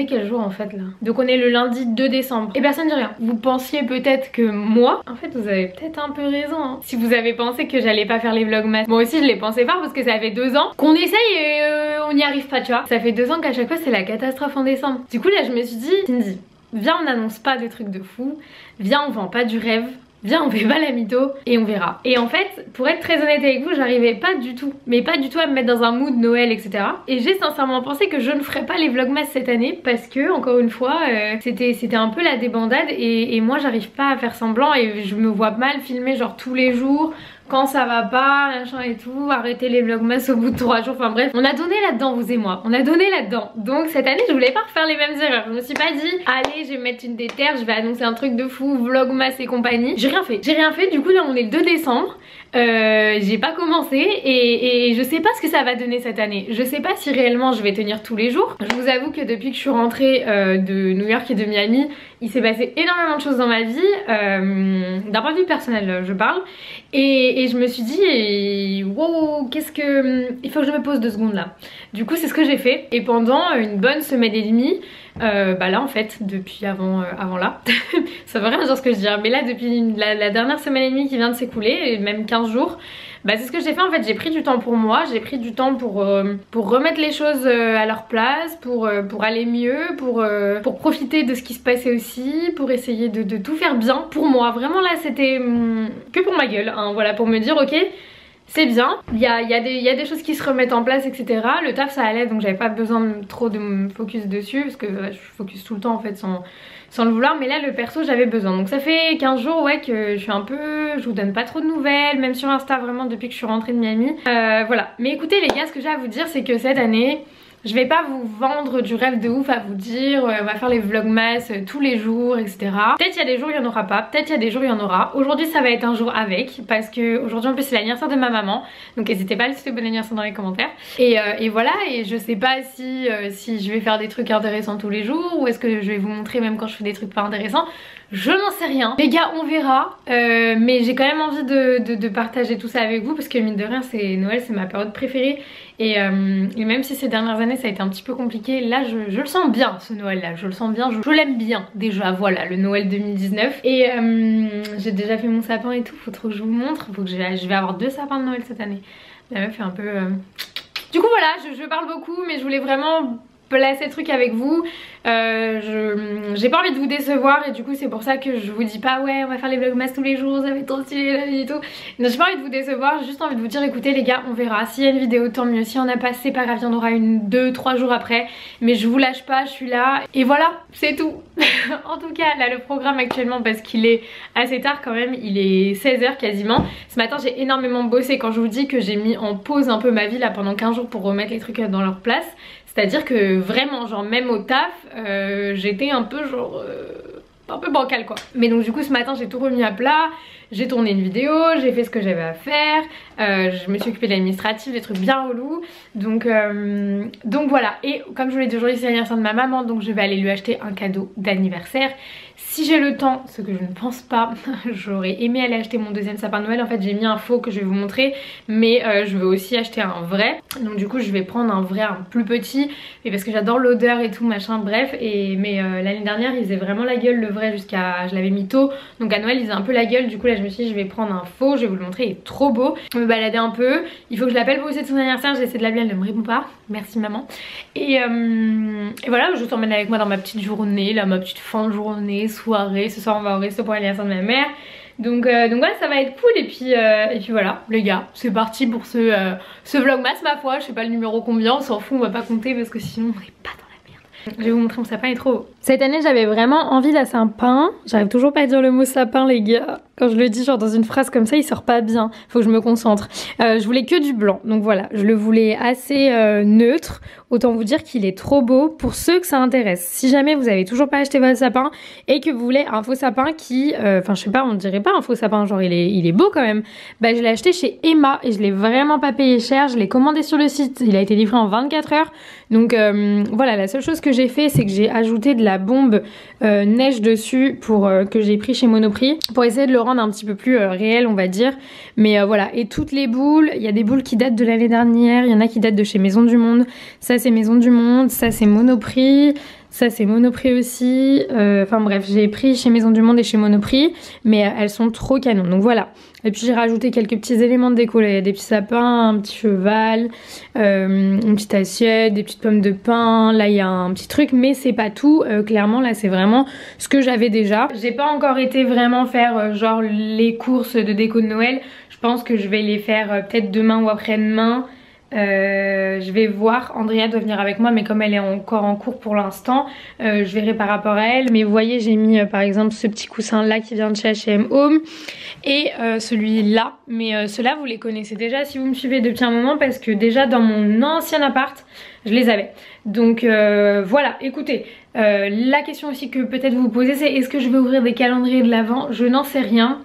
est quel jour en fait là? Donc on est le lundi 2 décembre et personne ne dit rien. Vous pensiez peut-être que moi, en fait vous avez peut-être un peu raison hein. Si vous avez pensé que j'allais pas faire les vlogmas, moi aussi je les pensais pas parce que ça fait 2 ans qu'on essaye et on n'y arrive pas tu vois. Ça fait 2 ans qu'à chaque fois c'est la catastrophe en décembre. Du coup là je me suis dit, Cindy, viens on n'annonce pas de trucs de fou, viens on vend pas du rêve. Viens on fait pas la mytho et on verra. Et en fait pour être très honnête avec vous, j'arrivais pas du tout, mais pas du tout à me mettre dans un mood Noël etc. Et j'ai sincèrement pensé que je ne ferais pas les vlogmas cette année parce que encore une fois c'était un peu la débandade et moi j'arrive pas à faire semblant et je me vois mal filmer genre tous les jours quand ça va pas, machin et tout, arrêter les vlogmas au bout de 3 jours, enfin bref. On a donné là-dedans vous et moi, on a donné là-dedans. Donc cette année je voulais pas refaire les mêmes erreurs. Je me suis pas dit, allez je vais mettre une déterre, je vais annoncer un truc de fou, vlogmas et compagnie. J'ai rien fait, du coup là on est le 2 décembre. J'ai pas commencé et je sais pas ce que ça va donner cette année. Je sais pas si réellement je vais tenir tous les jours. Je vous avoue que depuis que je suis rentrée de New York et de Miami, il s'est passé énormément de choses dans ma vie, d'un point de vue personnel je parle. Et je me suis dit wow, qu'est-ce que... il faut que je me pose 2 secondes là. Du coup c'est ce que j'ai fait et pendant une bonne semaine et demie bah là en fait depuis avant là ça veut rien dire ce que je dis hein, mais là depuis la dernière semaine et demie qui vient de s'écouler, même 15 jours, bah c'est ce que j'ai fait en fait. J'ai pris du temps pour moi, j'ai pris du temps pour remettre les choses à leur place, pour aller mieux, pour profiter de ce qui se passait aussi, pour essayer de tout faire bien pour moi. Vraiment là c'était que pour ma gueule hein, voilà, pour me dire ok c'est bien, il y a des choses qui se remettent en place etc. Le taf ça allait donc j'avais pas besoin trop de me focus dessus parce que je focus tout le temps en fait sans le vouloir, mais là le perso j'avais besoin. Donc ça fait 15 jours ouais que je suis un peu, je vous donne pas trop de nouvelles, même sur Insta vraiment depuis que je suis rentrée de Miami. Voilà, mais écoutez les gars, ce que j'ai à vous dire c'est que cette année je vais pas vous vendre du rêve de ouf à vous dire on va faire les vlogmas tous les jours etc. Peut-être il y a des jours il y en aura pas, peut-être il y a des jours il y en aura. Aujourd'hui ça va être un jour avec parce que aujourd'hui en plus c'est l'anniversaire de ma maman, donc n'hésitez pas à lui souhaiter bon anniversaire dans les commentaires. Et voilà, et je sais pas si je vais faire des trucs intéressants tous les jours ou est-ce que je vais vous montrer même quand je fais des trucs pas intéressants. Je n'en sais rien. Les gars on verra, mais j'ai quand même envie de partager tout ça avec vous parce que mine de rien c'est Noël, c'est ma période préférée et même si ces dernières années ça a été un petit peu compliqué, là je le sens bien ce Noël là, je le sens bien, je l'aime bien déjà, voilà le Noël 2019. Et j'ai déjà fait mon sapin et tout, faut trop que je vous montre, faut que je vais avoir 2 sapins de Noël cette année. La meuf est un peu... Du coup voilà, je parle beaucoup mais je voulais vraiment placer le truc avec vous. J'ai pas envie de vous décevoir et du coup c'est pour ça que je vous dis pas ouais on va faire les vlogmas tous les jours, ça va être trop stylé la vie et tout. J'ai pas envie de vous décevoir, j'ai juste envie de vous dire écoutez les gars on verra, s'il y a une vidéo tant mieux, si on a pas c'est pas grave, il y en aura une 2-3 jours après, mais je vous lâche pas, je suis là et voilà c'est tout. En tout cas là le programme actuellement parce qu'il est assez tard quand même, il est 16 h quasiment. Ce matin j'ai énormément bossé, quand je vous dis que j'ai mis en pause un peu ma vie là pendant 15 jours pour remettre les trucs dans leur place, c'est à dire que vraiment genre même au taf j'étais un peu genre un peu bancale quoi. Mais donc du coup ce matin j'ai tout remis à plat, j'ai tourné une vidéo, j'ai fait ce que j'avais à faire, je me suis occupée de l'administratif, des trucs bien relous. Donc voilà, et comme je vous l'ai dit aujourd'hui c'est l'anniversaire de ma maman, donc je vais aller lui acheter un cadeau d'anniversaire. Si j'ai le temps, ce que je ne pense pas, j'aurais aimé aller acheter mon 2e sapin de Noël. En fait j'ai mis un faux que je vais vous montrer, mais je veux aussi acheter un vrai. Donc du coup je vais prendre un vrai, un plus petit, mais parce que j'adore l'odeur et tout machin, bref. Mais l'année dernière il faisait vraiment la gueule le vrai jusqu'à... je l'avais mis tôt, donc à Noël il faisait un peu la gueule. Du coup là je me suis dit je vais prendre un faux, je vais vous le montrer, il est trop beau. Je vais me balader un peu, il faut que je l'appelle pour aussi de son anniversaire, j'ai essayé de l'appeler, elle ne me répond pas, merci maman. Et voilà, je t'emmène avec moi dans ma petite journée, là ma petite fin de journée, soirée. Ce soir on va au resto pour l'anniversaire de ma mère. Donc voilà, ça va être cool. Et puis voilà les gars, c'est parti pour ce vlogmas ma foi. Je sais pas le numéro combien, on s'en fout, on va pas compter parce que sinon on est pas dans la merde. Je vais vous montrer mon sapin, il est trop beau. Cette année j'avais vraiment envie d'un sapin. J'arrive toujours pas à dire le mot sapin les gars. Quand je le dis genre dans une phrase comme ça il sort pas bien, faut que je me concentre. Je voulais que du blanc, donc voilà, je le voulais assez neutre. Autant vous dire qu'il est trop beau pour ceux que ça intéresse. Si jamais vous avez toujours pas acheté votre sapin et que vous voulez un faux sapin qui, enfin je sais pas, on dirait pas un faux sapin, genre il est beau quand même. Bah je l'ai acheté chez Emma et je l'ai vraiment pas payé cher, je l'ai commandé sur le site, il a été livré en 24 heures. Donc voilà, la seule chose que j'ai fait c'est que j'ai ajouté de la bombe neige dessus pour que j'ai pris chez Monoprix pour essayer de le rendre un petit peu plus réel on va dire. Mais voilà, et toutes les boules, il y a des boules qui datent de l'année dernière, il y en a qui datent de chez Maison du Monde. Ça c'est Maison du Monde, ça c'est Monoprix, Ça c'est Monoprix aussi, enfin bref j'ai pris chez Maison du Monde et chez Monoprix, mais elles sont trop canon, donc voilà. Et puis j'ai rajouté quelques petits éléments de déco, là il y a des petits sapins, un petit cheval, une petite assiette, des petites pommes de pin, là il y a un petit truc, mais c'est pas tout, clairement là c'est vraiment ce que j'avais déjà. J'ai pas encore été vraiment faire genre les courses de déco de Noël, je pense que je vais les faire peut-être demain ou après-demain. Je vais voir, Andrea doit venir avec moi mais comme elle est encore en cours pour l'instant, je verrai par rapport à elle. Mais vous voyez j'ai mis par exemple ce petit coussin là qui vient de chez H&M Home et celui là, mais ceux-là vous les connaissez déjà si vous me suivez depuis un moment parce que déjà dans mon ancien appart je les avais. Donc voilà, écoutez, la question aussi que peut-être vous vous posez c'est est-ce que je vais ouvrir des calendriers de l'Avent? Je n'en sais rien.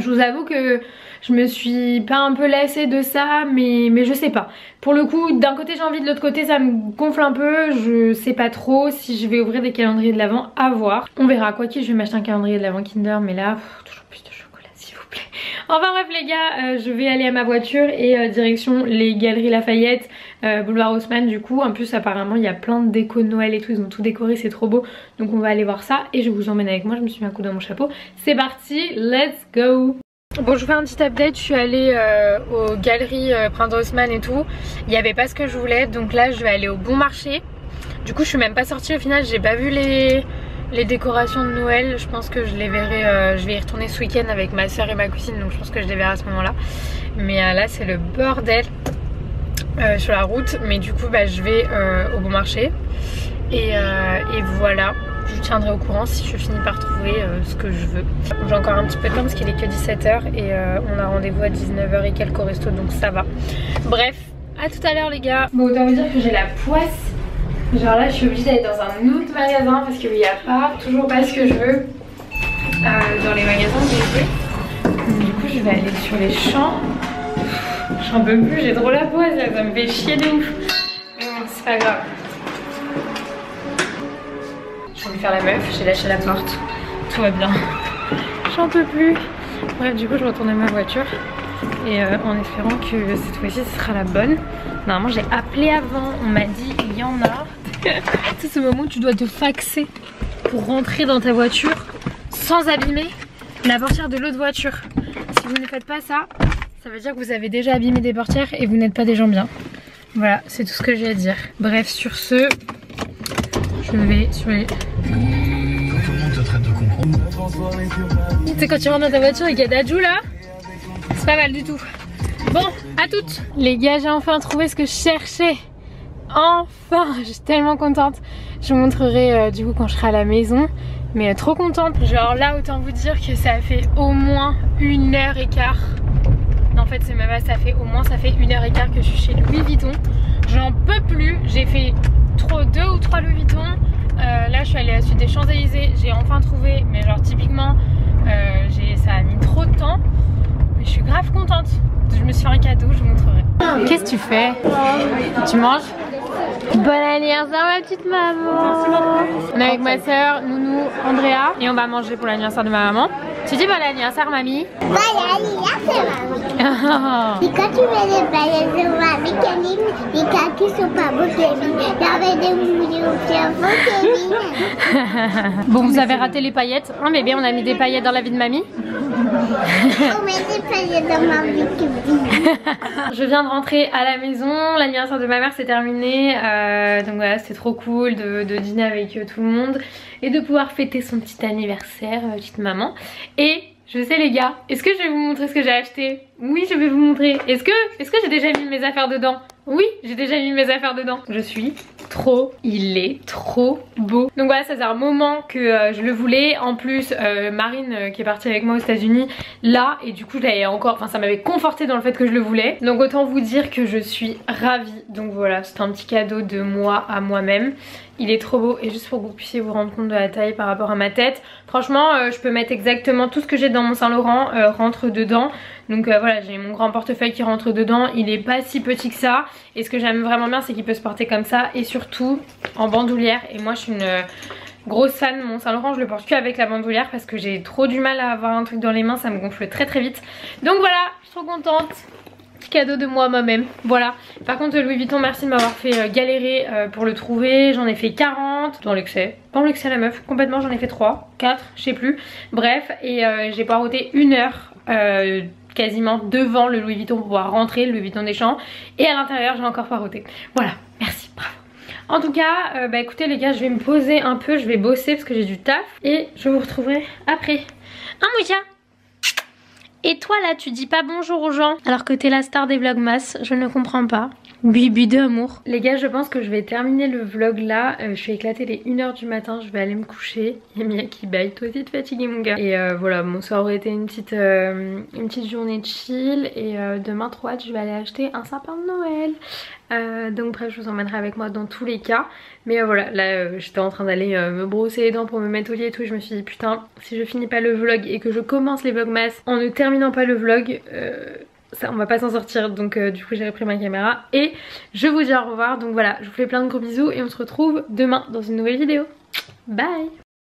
Je vous avoue que je me suis pas un peu lassée de ça, mais je sais pas. Pour le coup, d'un côté j'ai envie, de l'autre côté ça me gonfle un peu. Je sais pas trop si je vais ouvrir des calendriers de l'Avent, à voir. On verra, quoi qu'il je vais m'acheter un calendrier de l'Avent Kinder, mais là, toujours plus de chocolat s'il vous plaît. Enfin bref les gars, je vais aller à ma voiture et direction les Galeries Lafayette, boulevard Haussmann du coup. En plus apparemment il y a plein de déco de Noël et tout, ils ont tout décoré, c'est trop beau. Donc on va aller voir ça et je vous emmène avec moi, je me suis mis un coup dans mon chapeau. C'est parti, let's go! Bon, je vous fais un petit update, je suis allée aux Galeries Printemps Haussmann et tout. Il n'y avait pas ce que je voulais, donc là je vais aller au Bon Marché. Du coup je suis même pas sortie au final, j'ai pas vu les décorations de Noël. Je pense que je les verrai, je vais y retourner ce week-end avec ma soeur et ma cousine, donc je pense que je les verrai à ce moment là. Mais là c'est le bordel sur la route, mais du coup bah, je vais au Bon Marché et voilà. Je vous tiendrai au courant si je finis par trouver ce que je veux. J'ai encore un petit peu de temps parce qu'il est que 17h et on a rendez-vous à 19h et quelques au resto, donc ça va. Bref, à tout à l'heure les gars. Bon, autant vous dire que j'ai la poisse. Genre là je suis obligée d'aller dans un autre magasin parce qu'il n'y a toujours pas ce que je veux dans les magasins que j'ai fait. Du coup je vais aller sur les champs. J'en peux plus, j'ai trop la poisse là, ça me fait chier de ouf. Mais bon, c'est pas grave. Je vais me faire la meuf, j'ai lâché la porte, tout va bien, j'en peux plus. Bref, du coup je retourne à ma voiture et en espérant que cette fois-ci ce sera la bonne. Normalement j'ai appelé avant, on m'a dit il y en a. C'est ce moment où tu dois te faxer pour rentrer dans ta voiture sans abîmer la portière de l'autre voiture. Si vous ne faites pas ça, ça veut dire que vous avez déjà abîmé des portières et vous n'êtes pas des gens bien. Voilà, c'est tout ce que j'ai à dire. Bref, sur ce, je vais sur les... Tout le monde te traite de con. Tu sais quand tu rentres dans ta voiture et qu'il y a Dajou là, c'est pas mal du tout. Bon, à toutes. Les gars, j'ai enfin trouvé ce que je cherchais. Enfin, je suis tellement contente. Je vous montrerai du coup quand je serai à la maison. Mais trop contente. Genre là, autant vous dire que ça fait au moins 1h15. Non, en fait c'est même pas, ça fait 1h15 que je suis chez Louis Vuitton. J'en peux plus. J'ai fait 2 ou 3 Louis Vuitton. Là je suis allée à la suite des Champs-Élysées. J'ai enfin trouvé, mais genre typiquement ça a mis trop de temps. Mais je suis grave contente. Je me suis fait un cadeau, je vous montrerai. Qu'est-ce que tu fais? Tu manges? Bon anniversaire ma petite maman. On est avec ma soeur, Nounou, Andrea et on va manger pour l'anniversaire de ma maman. Tu dis bon anniversaire mamie? Bon anniversaire maman. Et quand tu mets les paillettes de mamie Kevin, les calculs sont pas beaux Kevin. J'avais des moulins au cerveau Kevin. Bon vous avez raté les paillettes, hein bébé, on a mis des paillettes dans la vie de mamie. On met des paillettes dans ma vie Kevin. Je viens de rentrer à la maison, l'anniversaire de ma mère c'est terminé, donc voilà c'était trop cool de dîner avec tout le monde et de pouvoir fêter son petit anniversaire, petite maman. Et je sais les gars, est-ce que je vais vous montrer ce que j'ai acheté? Oui je vais vous montrer. Est-ce que j'ai déjà mis mes affaires dedans? Oui j'ai déjà mis mes affaires dedans. Je suis trop, il est trop beau. Donc voilà, ça faisait un moment que je le voulais. En plus Marine qui est partie avec moi aux États-Unis là, et du coup je l'avais encore, enfin ça m'avait conforté dans le fait que je le voulais. Donc autant vous dire que je suis ravie. Donc voilà, c'est un petit cadeau de moi à moi-même. Il est trop beau et juste pour que vous puissiez vous rendre compte de la taille par rapport à ma tête. Franchement je peux mettre exactement tout ce que j'ai dans mon Saint Laurent rentre dedans. Donc voilà, j'ai mon grand portefeuille qui rentre dedans. Il est pas si petit que ça. Et ce que j'aime vraiment bien c'est qu'il peut se porter comme ça et surtout en bandoulière. Et moi je suis une grosse fan de mon Saint Laurent, je le porte que avec la bandoulière parce que j'ai trop du mal à avoir un truc dans les mains, ça me gonfle très très vite. Donc voilà, je suis trop contente. cadeau de moi moi-même. Voilà. Par contre Louis Vuitton, merci de m'avoir fait galérer pour le trouver. J'en ai fait 40 dans l'excès. Pas dans l'excès la meuf, complètement j'en ai fait 3, 4, je sais plus. Bref, et j'ai poireauté 1 heure quasiment devant le Louis Vuitton pour pouvoir rentrer, le Louis Vuitton des Champs. Et à l'intérieur j'ai encore poireauté. Voilà, merci, bravo. En tout cas, bah écoutez les gars, je vais me poser un peu, je vais bosser parce que j'ai du taf. Et je vous retrouverai après. Un mouja. Et toi là, tu dis pas bonjour aux gens alors que t'es la star des vlogmas, je ne comprends pas. Bibi d'amour. Les gars, je pense que je vais terminer le vlog là. Je suis éclatée, il est 1 h du matin, je vais aller me coucher. Il y a Mia qui baille, toi aussi t'es fatiguée mon gars. Et voilà, bon ça aurait été une petite journée de chill. Et demain trop hâte, je vais aller acheter un sapin de Noël. Donc bref, je vous emmènerai avec moi dans tous les cas. Mais voilà, là j'étais en train d'aller me brosser les dents pour me mettre au lit et tout. Et je me suis dit putain, si je finis pas le vlog et que je commence les vlogmas en ne terminant pas le vlog, ça, on va pas s'en sortir. Donc du coup j'ai repris ma caméra et je vous dis au revoir. Donc voilà, je vous fais plein de gros bisous et on se retrouve demain dans une nouvelle vidéo. Bye.